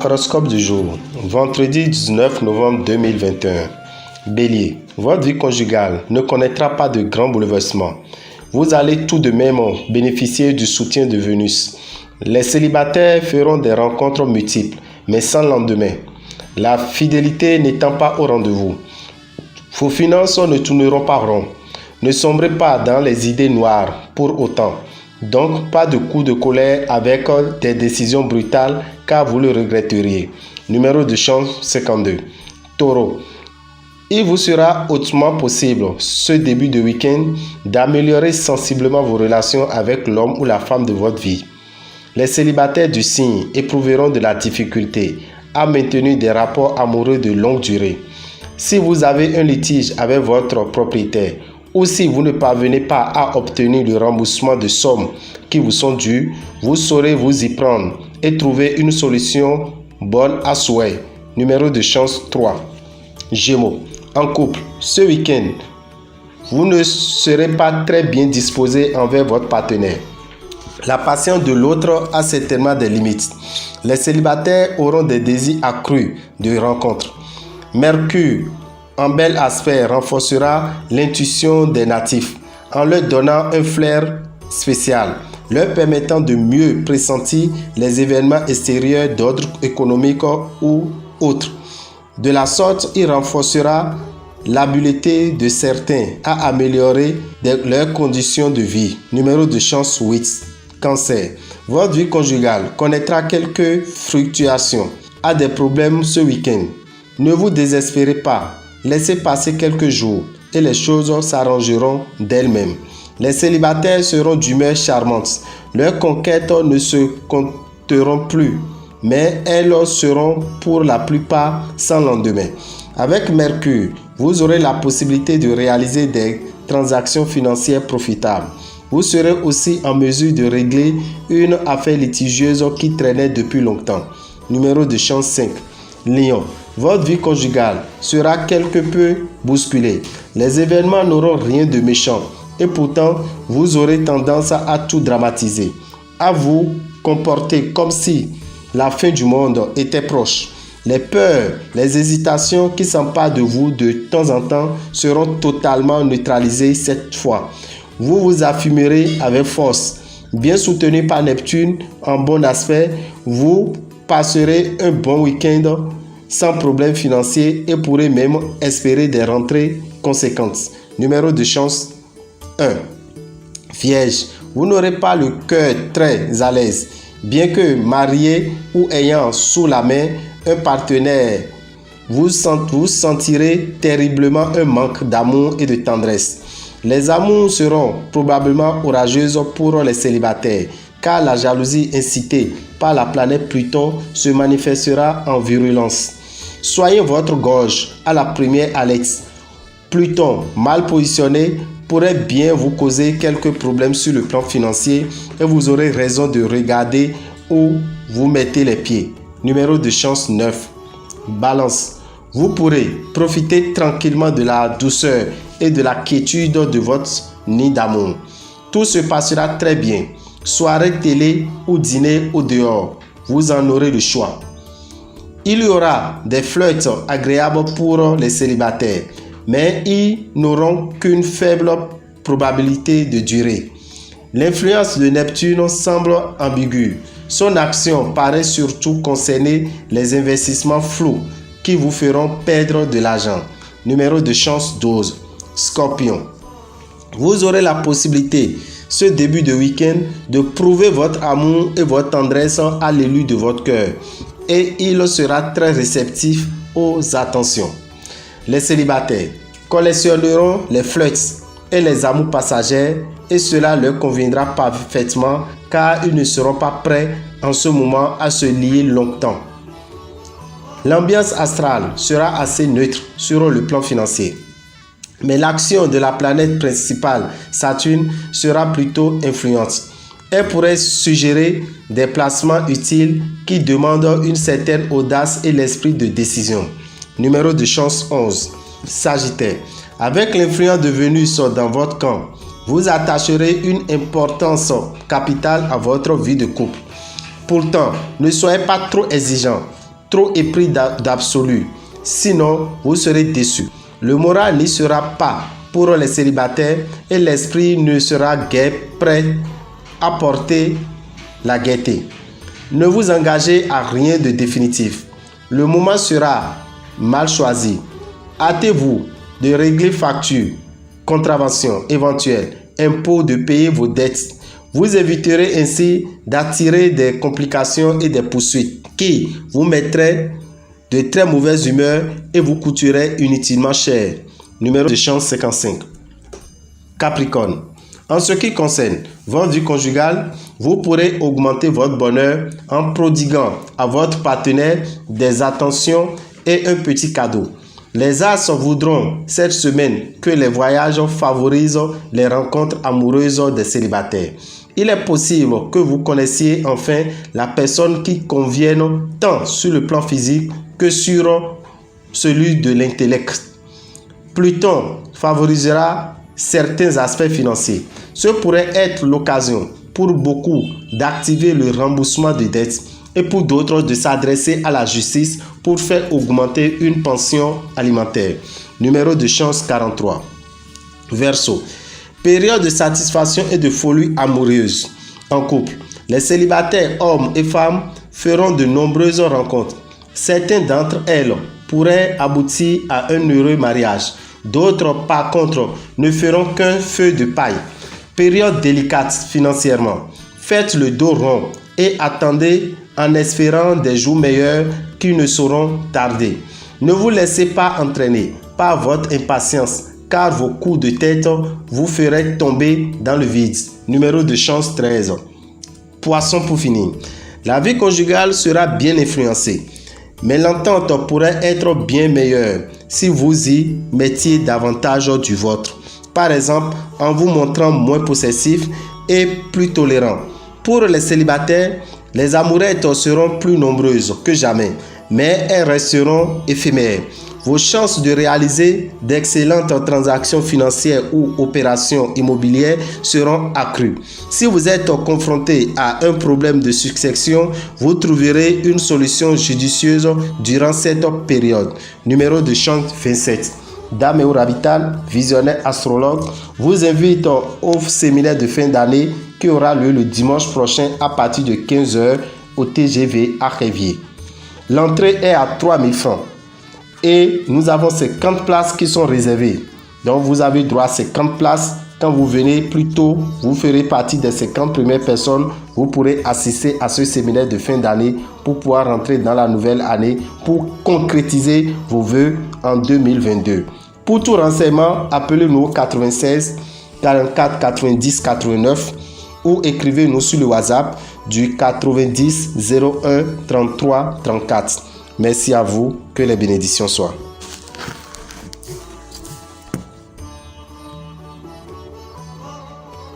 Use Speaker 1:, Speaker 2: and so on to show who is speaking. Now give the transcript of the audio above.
Speaker 1: Horoscope du jour, vendredi 19 novembre 2021. Bélier, votre vie conjugale ne connaîtra pas de grands bouleversements. Vous allez tout de même bénéficier du soutien de Vénus. Les célibataires feront des rencontres multiples, mais sans lendemain. La fidélité n'étant pas au rendez-vous. Vos finances ne tourneront pas rond. Ne sombrez pas dans les idées noires pour autant. Donc, pas de coup de colère avec des décisions brutales car vous le regretteriez. Numéro de chance 52. Taureau. Il vous sera hautement possible, ce début de week-end, d'améliorer sensiblement vos relations avec l'homme ou la femme de votre vie. Les célibataires du signe éprouveront de la difficulté à maintenir des rapports amoureux de longue durée. Si vous avez un litige avec votre propriétaire, ou si vous ne parvenez pas à obtenir le remboursement de sommes qui vous sont dues, vous saurez vous y prendre et trouver une solution bonne à souhait. Numéro de chance 3. Gémeaux. En couple, ce week-end, vous ne serez pas très bien disposé envers votre partenaire. La patience de l'autre a certainement des limites. Les célibataires auront des désirs accrus de rencontres. Mercure, en bel aspect, renforcera l'intuition des natifs en leur donnant un flair spécial, leur permettant de mieux pressentir les événements extérieurs d'ordre économique ou autres. De la sorte, il renforcera l'habileté de certains à améliorer leurs conditions de vie. Numéro de chance 8. Cancer. Votre vie conjugale connaîtra quelques fluctuations, a des problèmes ce week-end. Ne vous désespérez pas. Laissez passer quelques jours et les choses s'arrangeront d'elles-mêmes. Les célibataires seront d'humeur charmante. Leurs conquêtes ne se compteront plus, mais elles seront pour la plupart sans lendemain. Avec Mercure, vous aurez la possibilité de réaliser des transactions financières profitables. Vous serez aussi en mesure de régler une affaire litigieuse qui traînait depuis longtemps. Numéro de chance 5. Lion. Votre vie conjugale sera quelque peu bousculée. Les événements n'auront rien de méchant et pourtant vous aurez tendance à tout dramatiser, à vous comporter comme si la fin du monde était proche. Les peurs, les hésitations qui s'emparent de vous de temps en temps seront totalement neutralisées cette fois. Vous vous affirmerez avec force. Bien soutenu par Neptune en bon aspect, vous passerez un bon week-end sans problème financier et pourrez même espérer des rentrées conséquentes. Numéro de chance 1. Vierge, vous n'aurez pas le cœur très à l'aise. Bien que marié ou ayant sous la main un partenaire, vous sentirez terriblement un manque d'amour et de tendresse. Les amours seront probablement orageuses pour les célibataires, car la jalousie incitée par la planète Pluton se manifestera en virulence. Soyez votre gorge à la première alerte. Pluton, mal positionné, pourrait bien vous causer quelques problèmes sur le plan financier et vous aurez raison de regarder où vous mettez les pieds. Numéro de chance 9. Balance. Vous pourrez profiter tranquillement de la douceur et de la quiétude de votre nid d'amour. Tout se passera très bien. Soirée télé ou dîner au dehors, vous en aurez le choix. Il y aura des flirts agréables pour les célibataires, mais ils n'auront qu'une faible probabilité de durer. L'influence de Neptune semble ambiguë. Son action paraît surtout concerner les investissements flous qui vous feront perdre de l'argent. Numéro de chance 12. Scorpion. Vous aurez la possibilité, ce début de week-end, de prouver votre amour et votre tendresse à l'élu de votre cœur. Et il sera très réceptif aux attentions. Les célibataires collectionneront les flirts et les amours passagers et cela leur conviendra parfaitement car ils ne seront pas prêts en ce moment à se lier longtemps. L'ambiance astrale sera assez neutre sur le plan financier. Mais l'action de la planète principale, Saturne, sera plutôt influente. Elle pourrait suggérer des placements utiles qui demandent une certaine audace et l'esprit de décision. Numéro de chance 11. Sagittaire. Avec l'influence de Vénus dans votre camp, vous attacherez une importance capitale à votre vie de couple. Pourtant, ne soyez pas trop exigeant. trop épris d'absolu. Sinon, vous serez déçus. Le moral n'y sera pas pour les célibataires et l'esprit ne sera guère prêt à porter la gaieté. Ne vous engagez à rien de définitif. Le moment sera mal choisi. Hâtez-vous de régler factures, contraventions éventuelles, impôts, de payer vos dettes. Vous éviterez ainsi d'attirer des complications et des poursuites qui vous mettraient de très mauvaise humeur et vous coûteraient inutilement cher. Numéro de chance 55. Capricorne. En ce qui concerne votre vie conjugale, vous pourrez augmenter votre bonheur en prodiguant à votre partenaire des attentions et un petit cadeau. Les As voudront cette semaine que les voyages favorisent les rencontres amoureuses des célibataires. Il est possible que vous connaissiez enfin la personne qui convienne tant sur le plan physique que sur celui de l'intellect. Pluton favorisera certains aspects financiers. Ce pourrait être l'occasion pour beaucoup d'activer le remboursement de dettes et pour d'autres de s'adresser à la justice pour faire augmenter une pension alimentaire. Numéro de chance 43. Verseau. Période de satisfaction et de folie amoureuse en couple. Les célibataires, hommes et femmes, feront de nombreuses rencontres. Certains d'entre elles pourraient aboutir à un heureux mariage. D'autres, par contre, ne feront qu'un feu de paille. Période délicate financièrement. Faites le dos rond et attendez en espérant des jours meilleurs qui ne sauront tarder. Ne vous laissez pas entraîner par votre impatience, car vos coups de tête vous feraient tomber dans le vide. Numéro de chance 13. Poisson pour finir. La vie conjugale sera bien influencée, mais l'entente pourrait être bien meilleure si vous y mettiez davantage du vôtre. Par exemple, en vous montrant moins possessif et plus tolérant. Pour les célibataires, les amourettes seront plus nombreuses que jamais, mais elles resteront éphémères. Vos chances de réaliser d'excellentes transactions financières ou opérations immobilières seront accrues. Si vous êtes confronté à un problème de succession, vous trouverez une solution judicieuse durant cette période. Numéro de chance 27. Dame Rabital, visionnaire astrologue, vous invite au séminaire de fin d'année qui aura lieu le dimanche prochain à partir de 15 h au TGV à Révier. L'entrée est à 3 000 francs et nous avons 50 places qui sont réservées. Donc vous avez droit à 50 places. Quand vous venez plus tôt, vous ferez partie des 50 premières personnes. Vous pourrez assister à ce séminaire de fin d'année pour pouvoir rentrer dans la nouvelle année pour concrétiser vos vœux en 2022. Pour tout renseignement, appelez-nous au 96 44 90 89 ou écrivez-nous sur le WhatsApp du 90 01 33 34. Merci à vous, que les bénédictions soient.